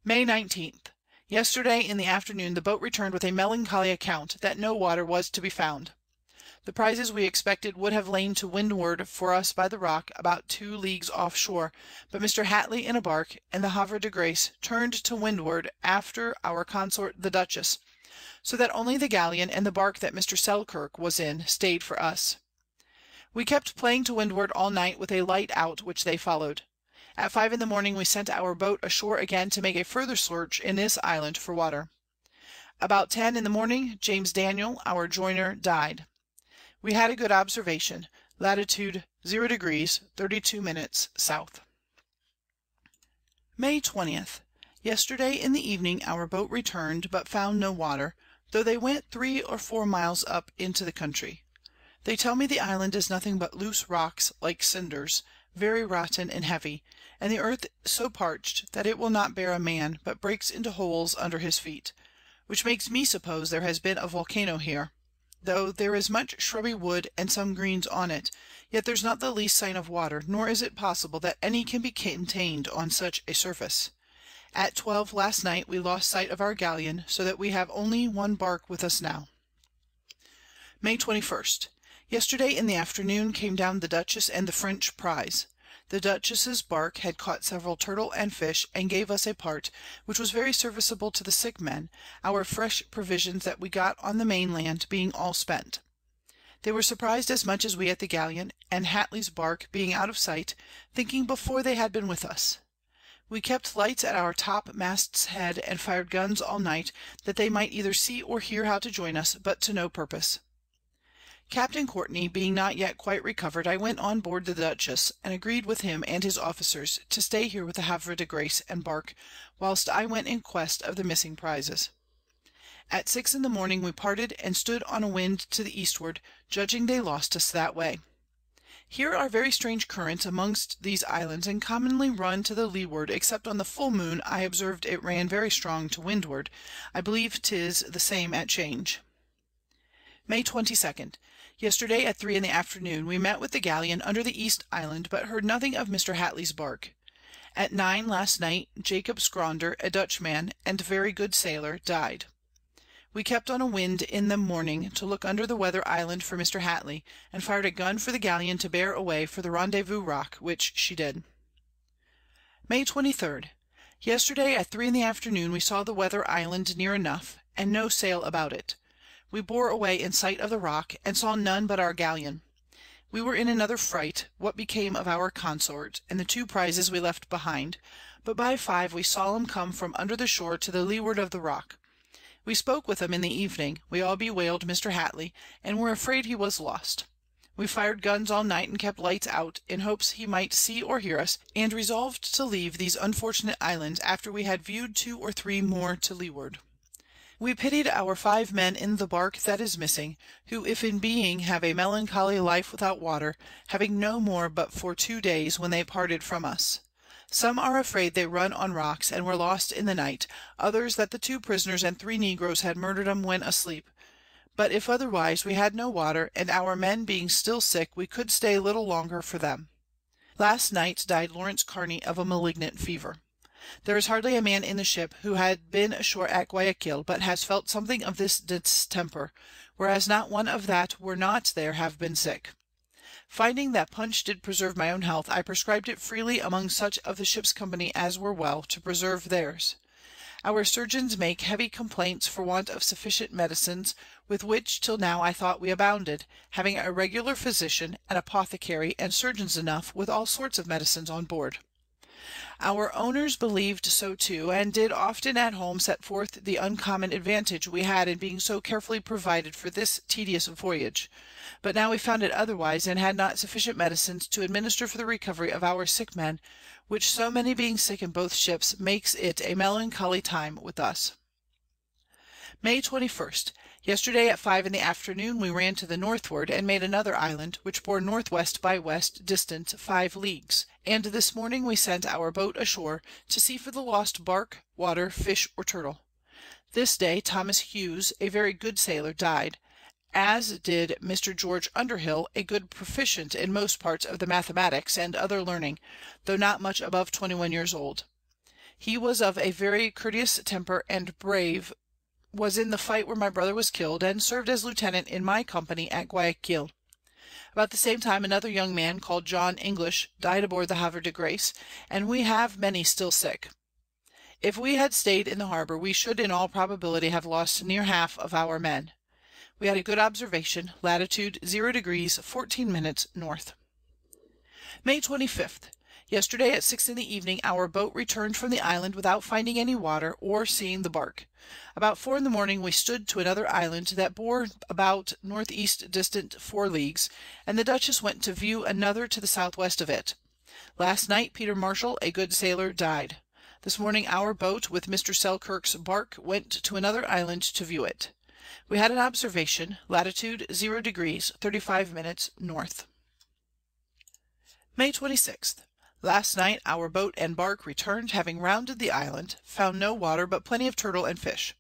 May 19th. Yesterday in the afternoon the boat returned with a melancholy account that no water was to be found. The prizes we expected would have lain to windward for us by the rock, about 2 leagues off shore, but Mr. Hatley in a bark, and the Havre de Grace, turned to windward after our consort the Dutchess, so that only the galleon and the bark that Mr. Selkirk was in stayed for us. We kept playing to windward all night with a light out, which they followed. At 5 in the morning we sent our boat ashore again to make a further search in this island for water. About 10 in the morning James Daniel, our joiner, died. We had a good observation, latitude 0° 32' south. May 20th. Yesterday in the evening our boat returned, but found no water, though they went 3 or 4 miles up into the country. They tell me the island is nothing but loose rocks like cinders, very rotten and heavy, and the earth so parched that it will not bear a man, but breaks into holes under his feet, which makes me suppose there has been a volcano here. Though there is much shrubby wood and some greens on it, yet there's not the least sign of water, nor is it possible that any can be contained on such a surface. At 12 last night we lost sight of our galleon, so that we have only 1 bark with us now. May 21st. Yesterday in the afternoon came down the Dutchess and the French prize. The Dutchess's bark had caught several turtle and fish, and gave us a part, which was very serviceable to the sick men, our fresh provisions that we got on the mainland being all spent. They were surprised as much as we at the galleon, and Hatley's bark being out of sight, thinking before they had been with us. We kept lights at our top mast's head, and fired guns all night, that they might either see or hear how to join us, but to no purpose. Captain Courtney being not yet quite recovered, I went on board the Dutchess, and agreed with him and his officers to stay here with the Havre de Grace and bark, whilst I went in quest of the missing prizes. At 6 in the morning we parted, and stood on a wind to the eastward, judging they lost us that way. Here are very strange currents amongst these islands, and commonly run to the leeward, except on the full moon I observed it ran very strong to windward. I believe 'tis the same at Change. May 22. Yesterday at 3 in the afternoon we met with the galleon under the East Island, but heard nothing of Mr. Hatley's bark. At 9 last night, Jacob Scronder, a Dutchman, and very good sailor, died. We kept on a wind in the morning to look under the Weather Island for Mr. Hatley, and fired a gun for the galleon to bear away for the Rendezvous Rock, which she did. May 23. Yesterday at 3 in the afternoon we saw the Weather Island near enough, and no sail about it. We bore away in sight of the rock, and saw none but our galleon. We were in another fright, what became of our consort, and the 2 prizes we left behind, but by 5 we saw 'em come from under the shore to the leeward of the rock. We spoke with 'em in the evening, we all bewailed Mr. Hatley, and were afraid he was lost. We fired guns all night, and kept lights out, in hopes he might see or hear us, and resolved to leave these unfortunate islands after we had viewed 2 or 3 more to leeward. We pitied our 5 men in the bark that is missing, who if in being have a melancholy life without water, having no more but for 2 days when they parted from us. Some are afraid they run on rocks, and were lost in the night, others that the 2 prisoners and 3 negroes had murdered 'em when asleep. But if otherwise we had no water, and our men being still sick, we could stay little longer for them. Last night died Lawrence Carney of a malignant fever. There is hardly a man in the ship who had been ashore at Guiaquil but has felt something of this distemper, whereas not one of that were not there have been sick. Finding that punch did preserve my own health, I prescribed it freely among such of the ship's company as were well, to preserve theirs. Our surgeons make heavy complaints for want of sufficient medicines, with which till now I thought we abounded, having a regular physician, an apothecary, and surgeons enough, with all sorts of medicines on board. Our owners believed so too, and did often at home set forth the uncommon advantage we had in being so carefully provided for this tedious voyage. But now we found it otherwise, and had not sufficient medicines to administer for the recovery of our sick men, which so many being sick in both ships makes it a melancholy time with us. May 21. Yesterday at 5 in the afternoon we ran to the northward, and made another island, which bore northwest by west, distant 5 leagues, and this morning we sent our boat ashore to see for the lost bark, water, fish, or turtle. This day Thomas Hughes, a very good sailor, died, as did Mr. George Underhill, a good proficient in most parts of the mathematics and other learning, though not much above 21 years old. He was of a very courteous temper and brave, was in the fight where my brother was killed, and served as lieutenant in my company at Guiaquil. About the same time another young man called John English died aboard the Havre de Grace, and we have many still sick. If we had stayed in the harbor, we should in all probability have lost near half of our men. We had a good observation, latitude 0° 14' north. May 25. Yesterday at 6 in the evening our boat returned from the island without finding any water, or seeing the bark. About 4 in the morning we stood to another island that bore about northeast distant 4 leagues, and the Dutchess went to view another to the southwest of it. Last night Peter Marshall, a good sailor, died. This morning our boat with Mr. Selkirk's bark went to another island to view it. We had an observation, latitude 0° 35' north. May 26th. Last night our boat and bark returned, having rounded the island, found no water, but plenty of turtle and fish.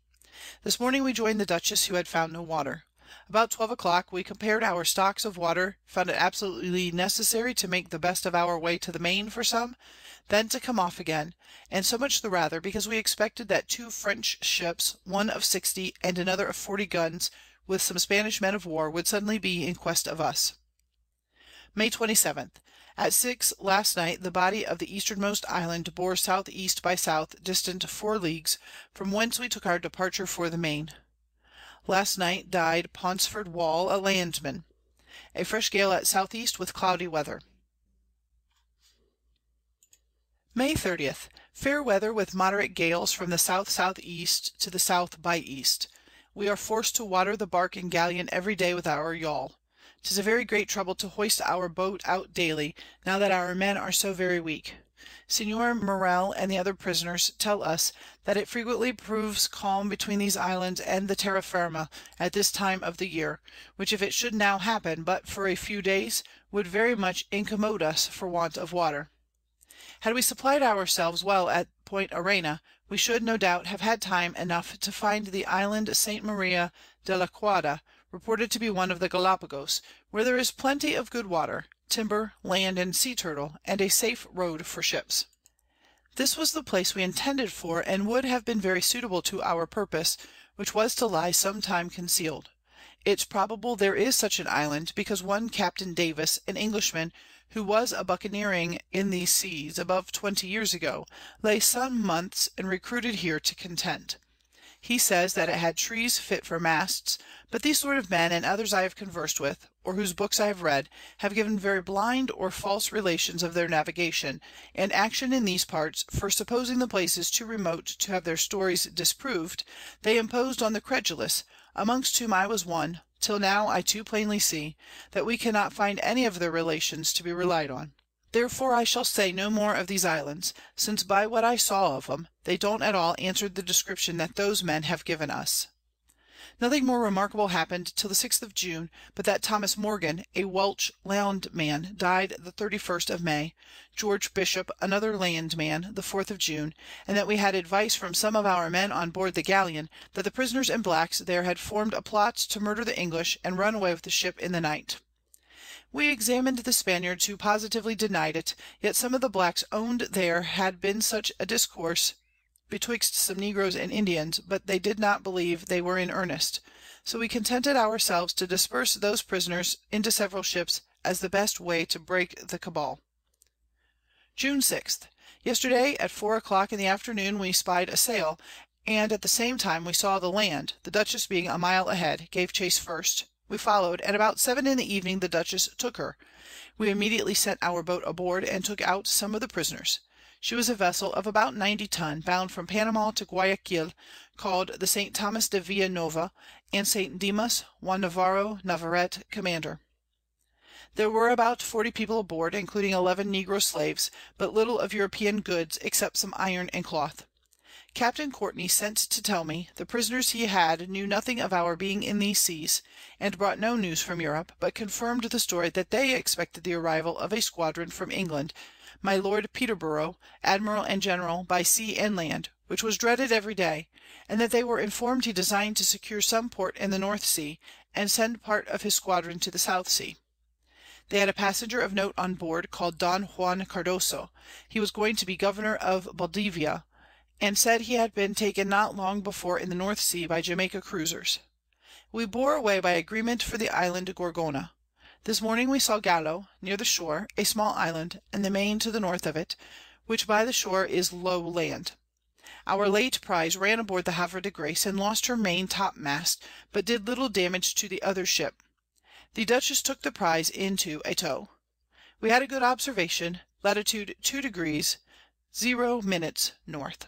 This morning we joined the Dutchess, who had found no water. About 12 o'clock we compared our stocks of water, found it absolutely necessary to make the best of our way to the Main for some, then to come off again, and so much the rather, because we expected that 2 French ships, one of 60 and another of 40 guns, with some Spanish men of war, would suddenly be in quest of us. May 27th. At 6 last night the body of the easternmost island bore southeast by south, distant 4 leagues, from whence we took our departure for the Main. Last night died Paunceford Wall, a landsman. A fresh gale at southeast with cloudy weather. May 30th. Fair weather with moderate gales from the south-southeast to the south by east. We are forced to water the bark and galleon every day with our yawl. 'Tis a very great trouble to hoist our Boat out daily, now that our Men are so very weak. Signor Morell and the other Prisoners tell us, that it frequently proves calm between these Islands and the Terra Firma at this time of the Year, which if it should now happen but for a few days, would very much incommode us for want of Water. Had we supply'd ourselves well at Point Arena, we should, no doubt, have had time enough to find the Island St. Maria de la Quada, reported to be one of the Galapagos, where there is plenty of good water, timber, land and sea turtle, and a safe road for ships. This was the place we intended for, and would have been very suitable to our purpose, which was to lie some time concealed. It's probable there is such an island, because one Captain Davis, an Englishman, who was a buccaneering in these seas above 20 years ago, lay some months and recruited here to content. He says that it had trees fit for masts, but these sort of men and others I have conversed with, or whose books I have read, have given very blind or false relations of their navigation and action in these parts, for supposing the places too remote to have their stories disproved, they imposed on the credulous, amongst whom I was one, till now I too plainly see, that we cannot find any of their relations to be relied on. Therefore I shall say no more of these Islands, since by what I saw of 'em, they don't at all answer the description that those men have given us. Nothing more remarkable happened till the 6th of June, but that Thomas Morgan, a Welch landman, died the 31st of May, George Bishop, another landman, the 4th of June, and that we had advice from some of our men on board the galleon, that the prisoners and blacks there had formed a plot to murder the English, and run away with the ship in the night. We examined the Spaniards, who positively denied it, yet some of the blacks owned there had been such a discourse betwixt some Negroes and Indians, but they did not believe they were in earnest, so we contented ourselves to disperse those prisoners into several ships, as the best way to break the cabal. June 6. Yesterday at 4 o'clock in the afternoon we spied a sail, and at the same time we saw the land, the Dutchess being a mile ahead, gave chase first. We followed, and about 7 in the evening the Dutchess took her. We immediately sent our boat aboard, and took out some of the prisoners. She was a vessel of about 90 ton, bound from Panama to Guiaquil, called the St. Thomas de Villanova, and St. Dimas Juan Navarro Navarrete commander. There were about 40 people aboard, including 11 negro slaves, but little of European goods, except some iron and cloth. Captain Courtney sent to tell me, the prisoners he had knew nothing of our being in these seas, and brought no news from Europe, but confirmed the story that they expected the arrival of a squadron from England, my Lord Peterborough, Admiral and General, by sea and land, which was dreaded every day, and that they were informed he designed to secure some port in the North Sea, and send part of his squadron to the South Sea. They had a passenger of note on board, called Don Juan Cardoso. He was going to be governor of Baldivia, and said he had been taken not long before in the North Sea by Jamaica cruisers. We bore away by agreement for the island Gorgona. This morning we saw Gallo, near the shore, a small island, and the main to the north of it, which by the shore is low land. Our late prize ran aboard the Havre de Grace, and lost her main topmast, but did little damage to the other ship. The Dutchess took the prize into a tow. We had a good observation, latitude 2° 0' north.